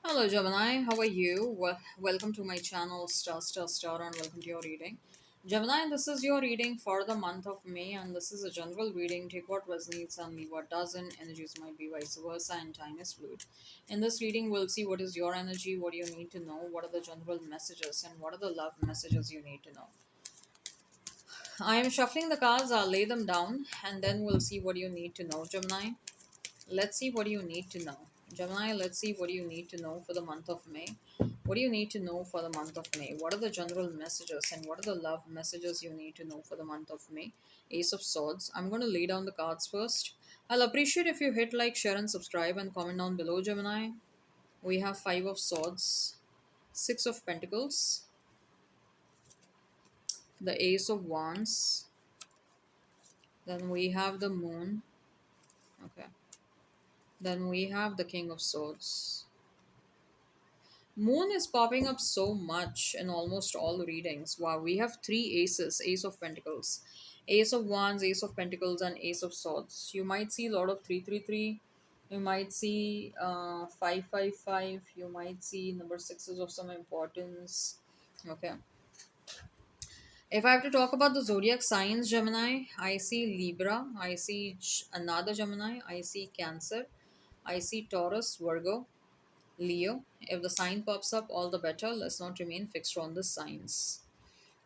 Hello, Gemini. How are you? Welcome to my channel, and welcome to your reading. Gemini, this is your reading for the month of May, and this is a general reading. Take what resonates and leave what doesn't. Energies might be vice versa, and time is fluid. In this reading, we'll see what is your energy, what do you need to know, what are the general messages, and what are the love messages you need to know. I am shuffling the cards, I'll lay them down, and then we'll see what you need to know, Gemini. Let's see what you need to know. Gemini, let's see what you need to know for the month of May. What do you need to know for the month of May? What are the general messages and what are the love messages you need to know for the month of May? Ace of Swords. I'm going to lay down the cards first. I'll appreciate if you hit like, share, and subscribe and comment down below, Gemini. We have Five of Swords, Six of Pentacles, the Ace of Wands, then we have the Moon. Okay. Then we have the King of Swords. Moon is popping up so much in almost all readings. Wow, we have three aces: Ace of Pentacles, Ace of Wands, Ace of Pentacles, and Ace of Swords. You might see a lot of 333. You might see 555. You might see number sixes of some importance. Okay. If I have to talk about the zodiac signs, Gemini, I see Libra, I see another Gemini, I see Cancer, I see Taurus, Virgo, Leo. If the sign pops up, all the better. Let's not remain fixed on the signs.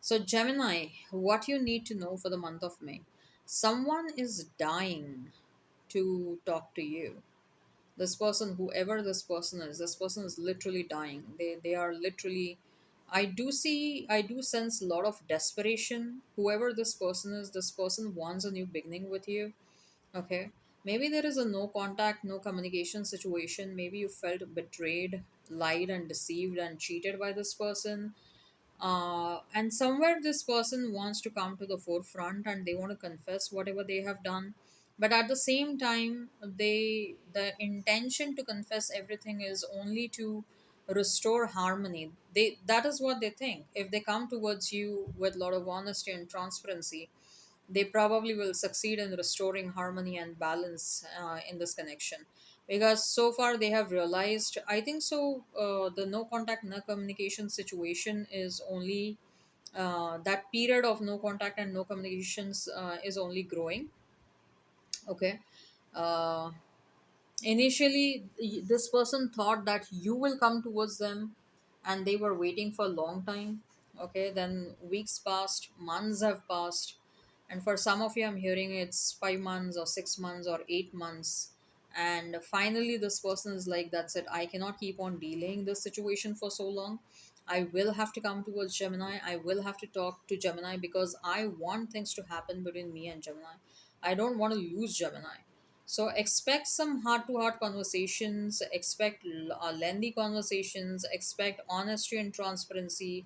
So, Gemini, what you need to know for the month of May. Someone is dying to talk to you. This person, whoever this person is literally dying. They are literally. I do sense a lot of desperation. Whoever this person is, this person wants a new beginning with you. Okay. Maybe there is a no contact, no communication situation. Maybe you felt betrayed, lied, and deceived and cheated by this person. And somewhere this person wants to come to the forefront and they want to confess whatever they have done. But at the same time, the intention to confess everything is only to restore harmony. That is what they think. If they come towards you with a lot of honesty and transparency, they probably will succeed in restoring harmony and balance in this connection, because so far they have realized, I think so, the no contact no communication situation is only that period of no contact and no communications is only growing. Okay. uh, Initially, this person thought that you will come towards them and they were waiting for a long time. Okay, then weeks passed, months have passed, and for some of you, I'm hearing it's 5 months or 6 months or 8 months. And finally, this person is like, that's it, I cannot keep on delaying this situation for so long. I will have to come towards Gemini. I will have to talk to Gemini because I want things to happen between me and Gemini. I don't want to lose Gemini. So expect some heart-to-heart conversations, expect lengthy conversations, expect honesty and transparency,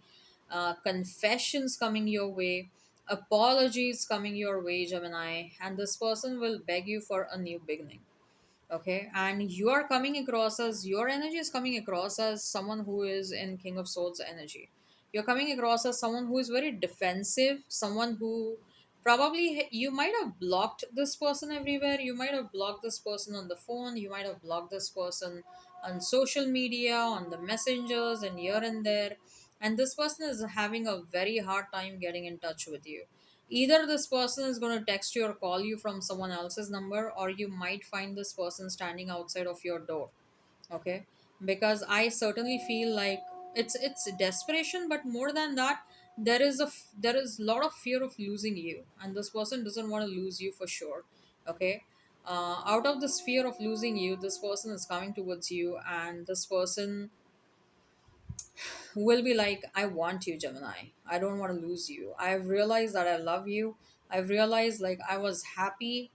confessions coming your way, apologies coming your way, Gemini, and this person will beg you for a new beginning. Okay, and you are coming across as, your energy is coming across as someone who is in King of Swords energy. You're coming across as someone who is very defensive, someone who probably, you might have blocked this person everywhere. You might have blocked this person on the phone, you might have blocked this person on social media, on the messengers, and here and there. And this person is having a very hard time getting in touch with you. Either this person is going to text you or call you from someone else's number, or you might find this person standing outside of your door. Okay, because I certainly feel like it's desperation, but more than that, there is a lot of fear of losing you, and this person doesn't want to lose you for sure. Okay. Out of this fear of losing you, this person is coming towards you, and this person will be like, I want you, Gemini. I don't want to lose you. I've realized that I love you. I've realized like I was happy.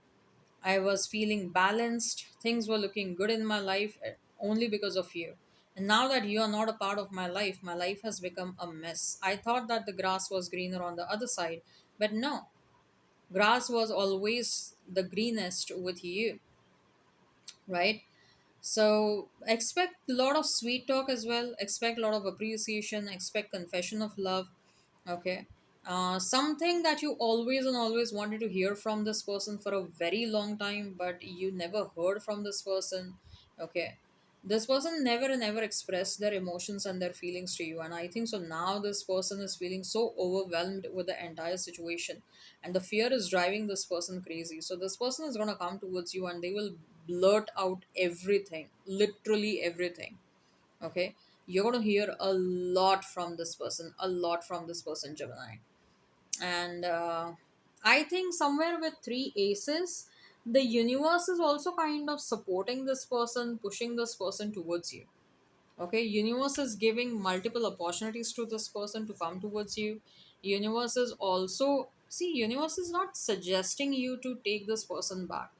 I was feeling balanced. Things were looking good in my life only because of you. And now that you are not a part of my life has become a mess. I thought that the grass was greener on the other side, but no, grass was always the greenest with you, right? So expect a lot of sweet talk as well. Expect a lot of appreciation. Expect confession of love. Okay. Something that you always and always wanted to hear from this person for a very long time, but you never heard from this person. Okay. This person never and ever expressed their emotions and their feelings to you, and I think so now this person is feeling so overwhelmed with the entire situation, and the fear is driving this person crazy. So this person is going to come towards you and they will blurt out everything, literally everything. Okay, you're going to hear a lot from this person, a lot from this person, Gemini. And I think somewhere with three aces, the universe is also kind of supporting this person, pushing this person towards you. Okay, universe is giving multiple opportunities to this person to come towards you. Universe is also, see, universe is not suggesting you to take this person back.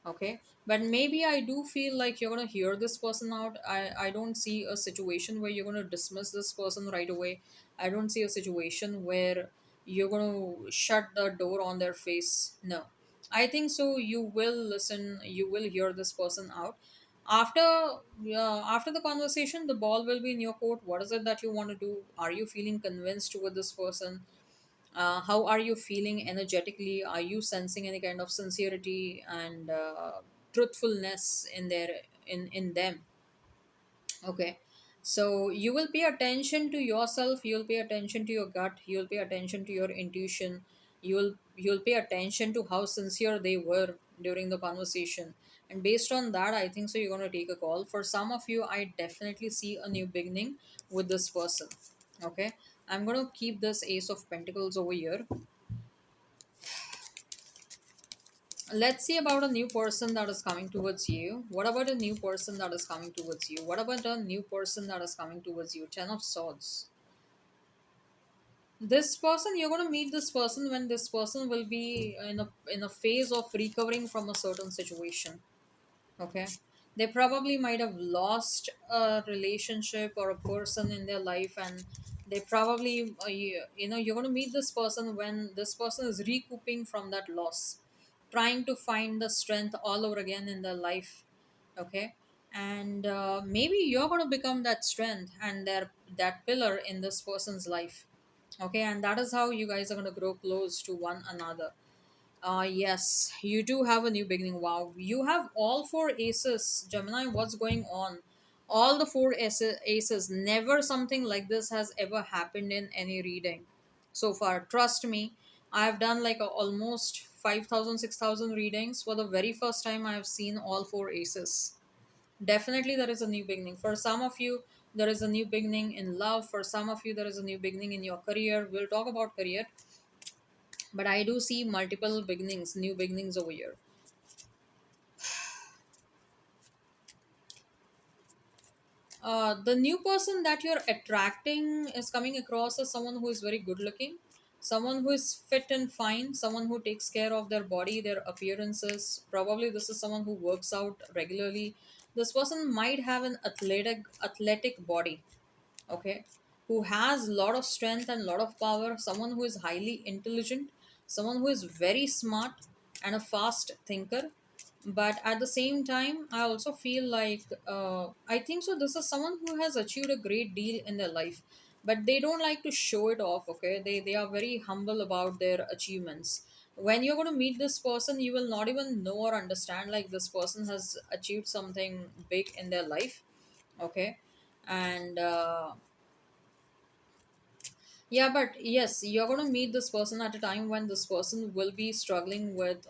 Okay, but maybe I do feel like you're going to hear this person out. I don't see a situation where you're going to dismiss this person right away. I don't see a situation where you're going to shut the door on their face. No, I think so you will listen, you will hear this person out. After, yeah, after the conversation, the ball will be in your court. What is it that you want to do? Are you feeling convinced with this person? How are you feeling energetically? Are you sensing any kind of sincerity and truthfulness in their, in them? Okay, so you will pay attention to yourself, you'll pay attention to your gut, you'll pay attention to your intuition, you'll pay attention to how sincere they were during the conversation, and based on that, I think so you're going to take a call. For some of you, I definitely see a new beginning with this person. Okay, I'm going to keep this ace of pentacles over here. Let's see about a new person that is coming towards you. What about a new person that is coming towards you? What about a new person that is coming towards you? Ten of Swords. This person, you're going to meet this person when this person will be in a phase of recovering from a certain situation. Okay, they probably might have lost a relationship or a person in their life, and they probably you're going to meet this person when this person is recouping from that loss, trying to find the strength all over again in their life. Okay, and maybe you're going to become that strength and that pillar in this person's life. Okay, and that is how you guys are going to grow close to one another. Yes, you do have a new beginning. Wow, you have all four aces, Gemini. What's going on? All the four aces. Never something like this has ever happened in any reading so far. Trust me, I've done like almost 5,000, 6,000 readings. For the very first time, I have seen all four aces. Definitely, there is a new beginning. For some of you, there is a new beginning in love. For some of you, there is a new beginning in your career. We'll talk about career, but I do see multiple beginnings, new beginnings over here. The new person that you're attracting is coming across as someone who is very good looking, someone who is fit and fine, someone who takes care of their body, their appearances. Probably this is someone who works out regularly. This person might have an athletic body. Okay, who has a lot of strength and a lot of power, someone who is highly intelligent, someone who is very smart and a fast thinker. But at the same time, I also feel like I think so this is someone who has achieved a great deal in their life, but they don't like to show it off. Okay, they are very humble about their achievements. When you're going to meet this person, you will not even know or understand like this person has achieved something big in their life. Okay, and yeah, but yes, you're going to meet this person at a time when this person will be struggling with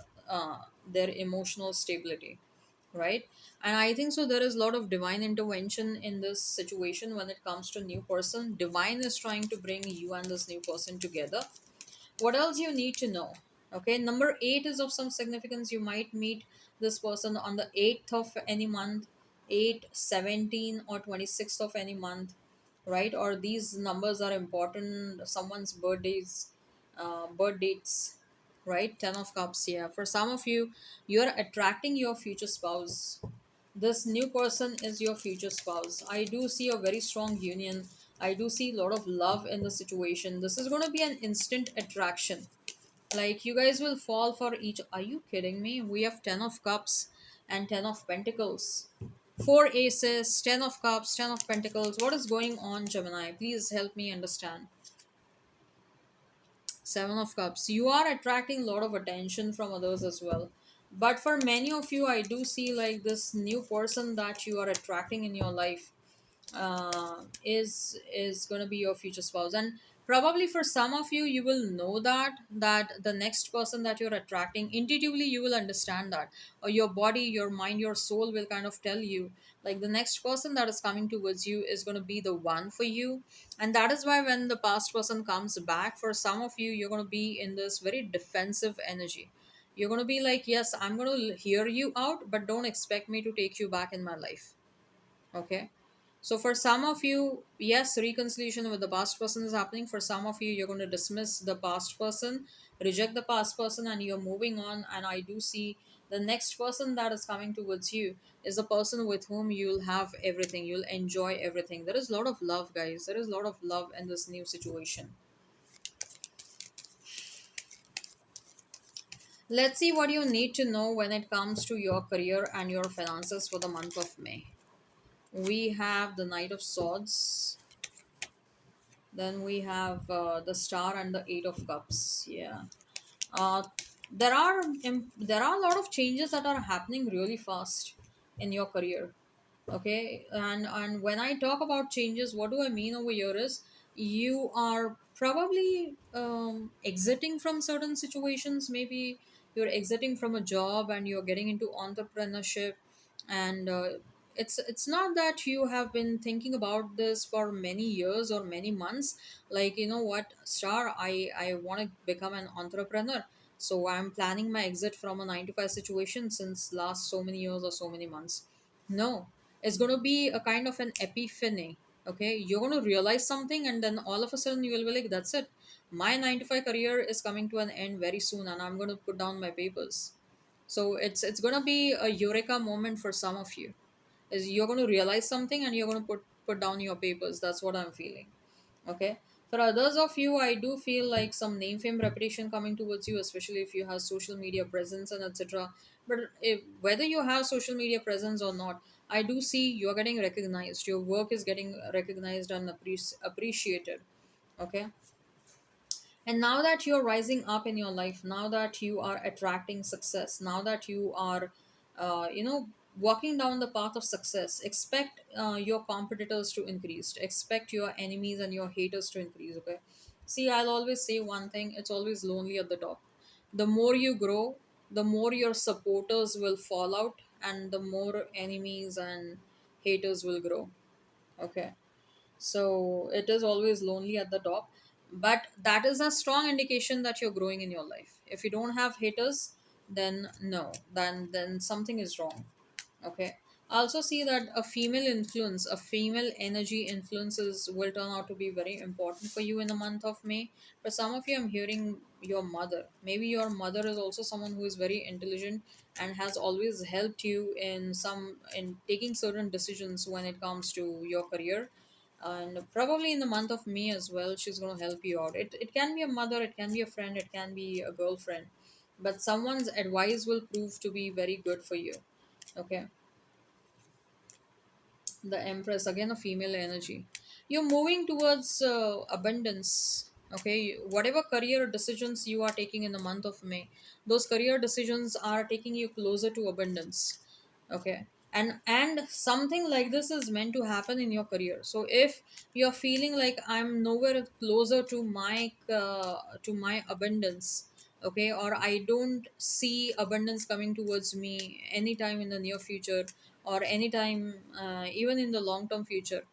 their emotional stability, right? And I think so there is a lot of divine intervention in this situation. When it comes to new person, divine is trying to bring you and this new person together. What else you need to know? Okay, number 8 is of some significance. You might meet this person on the 8th of any month, 8, 17, or 26th of any month, right? Or these numbers are important, someone's birthdays, birth dates, right? 10 of cups. Yeah, for some of you, you're attracting your future spouse. This new person is your future spouse. I do see a very strong union. I do see a lot of love in the situation. This is going to be an instant attraction. Like you guys will fall for each. Are you kidding me? We have 10 of cups and 10 of pentacles. Four aces, 10 of cups, 10 of pentacles. What is going on, Gemini? Please help me understand. Seven of cups. You are attracting a lot of attention from others as well. But for many of you, I do see like this new person that you are attracting in your life is going to be your future spouse. And probably for some of you, you will know that the next person that you're attracting, intuitively you will understand that, or your body, your mind, your soul will kind of tell you like the next person that is coming towards you is going to be the one for you. And that is why when the past person comes back, for some of you, you're going to be in this very defensive energy. You're going to be like, yes, I'm going to hear you out, but don't expect me to take you back in my life. Okay. So for some of you, yes, reconciliation with the past person is happening. For some of you, you're going to dismiss the past person, reject the past person, and you're moving on. And I do see the next person that is coming towards you is the person with whom you'll have everything. You'll enjoy everything. There is a lot of love, guys. There is a lot of love in this new situation. Let's see what you need to know when it comes to your career and your finances for the month of May. We have the Knight of Swords. Then we have the Star and the Eight of Cups. Yeah. Uh, there are a lot of changes that are happening really fast in your career. Okay, and when I talk about changes, what do I mean over here is you are probably exiting from certain situations. Maybe you're exiting from a job and you're getting into entrepreneurship. And it's not that you have been thinking about this for many years or many months, like, you know what, Star, I want to become an entrepreneur, so I'm planning my exit from a 9 to 5 situation since last so many years or so many months. No, it's going to be a kind of an epiphany. Okay, you're going to realize something, and then all of a sudden you will be like, that's it, my 9 to 5 career is coming to an end very soon, and I'm going to put down my papers. So it's going to be a eureka moment for some of you, is you're going to realize something and you're going to put down your papers. That's what I'm feeling. Okay. For others of you, I do feel like some name, fame, reputation coming towards you, especially if you have social media presence and etc. But if, whether you have social media presence or not, I do see you're getting recognized. Your work is getting recognized and appreciated. Okay. And now that you're rising up in your life, now that you are attracting success, now that you are, walking down the path of success, expect your competitors to increase, expect your enemies and your haters to increase. Okay. See, I'll always say one thing, it's always lonely at the top. The more you grow, the more your supporters will fall out, and the more enemies and haters will grow. Okay. So it is always lonely at the top, but that is a strong indication that you're growing in your life. If you don't have haters, then no, then something is wrong. Okay. I also see that a female influence, a female energy influences will turn out to be very important for you in the month of May. For some of you, I'm hearing your mother. Maybe your mother is also someone who is very intelligent and has always helped you in taking certain decisions when it comes to your career. And probably in the month of May as well, she's going to help you out. It can be a mother, it can be a friend, it can be a girlfriend, but someone's advice will prove to be very good for you. Okay. The Empress, again a female energy. You're moving towards abundance. Okay, whatever career decisions you are taking in the month of May, those career decisions are taking you closer to abundance. Okay. And something like this is meant to happen in your career. So if you're feeling like I'm nowhere closer to my abundance, okay, or I don't see abundance coming towards me anytime in the near future, or anytime even in the long term future.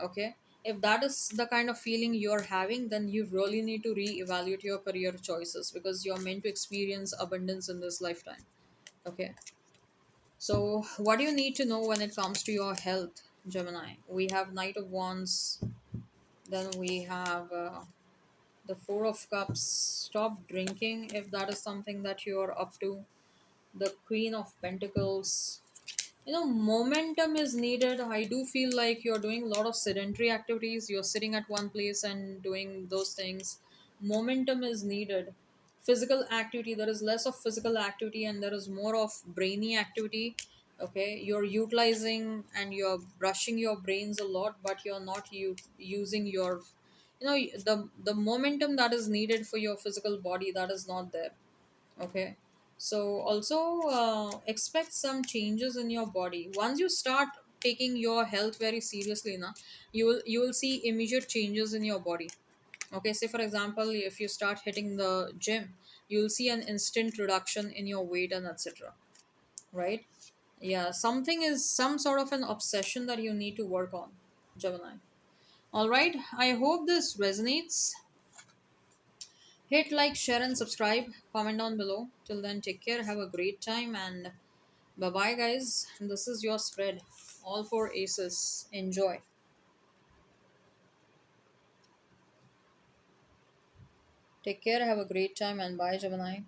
Okay. If that is the kind of feeling you're having, then you really need to reevaluate your career choices, because you're meant to experience abundance in this lifetime. Okay. So what do you need to know when it comes to your health, Gemini? We have Knight of Wands, then we have the Four of Cups. Stop drinking if that is something that you're up to. The Queen of Pentacles. Momentum is needed. I do feel like you're doing a lot of sedentary activities, you're sitting at one place and doing those things. Momentum is needed. Physical activity, there is less of physical activity and there is more of brainy activity. Okay, you're utilizing and you're brushing your brains a lot, but you're not using your, the momentum that is needed for your physical body, that is not there. Okay. So also expect some changes in your body once you start taking your health very seriously now. You will see immediate changes in your body. Okay, say for example, if you start hitting the gym, you'll see an instant reduction in your weight and etc. Right? Yeah, something is some sort of an obsession that you need to work on, Gemini. All right, I hope this resonates. Hit like, share, and subscribe. Comment down below. Till then, take care. Have a great time. And bye bye, guys. This is your spread. All four aces. Enjoy. Take care. Have a great time. And bye, Gemini.